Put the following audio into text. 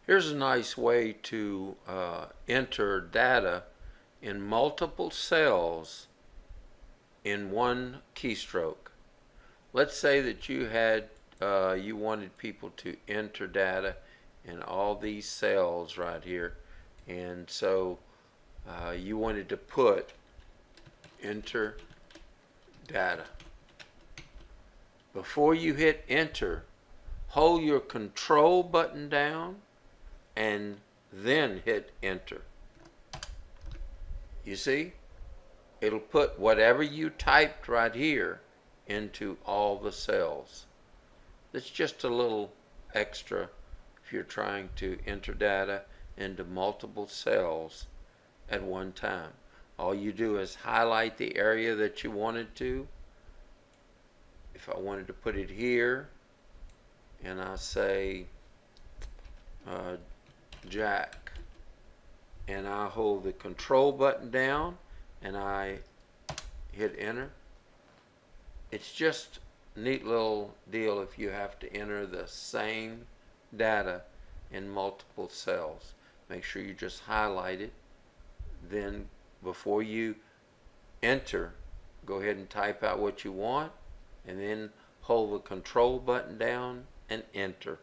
Here's a nice way to enter data in multiple cells in one keystroke. Let's say that you wanted people to enter data in all these cells right here, and so you wanted to put enter data. Before you hit enter, hold your control button down and then hit enter. You see, it'll put whatever you typed right here into all the cells. It's just a little extra if you're trying to enter data into multiple cells at one time. All you do is highlight the area that you wanted to. If I wanted to put it here, and I say Jack, and I hold the control button down and I hit enter. It's just a neat little deal if you have to enter the same data in multiple cells. Make sure you just highlight it. Then before you enter, go ahead and type out what you want, and then hold the control button down and enter.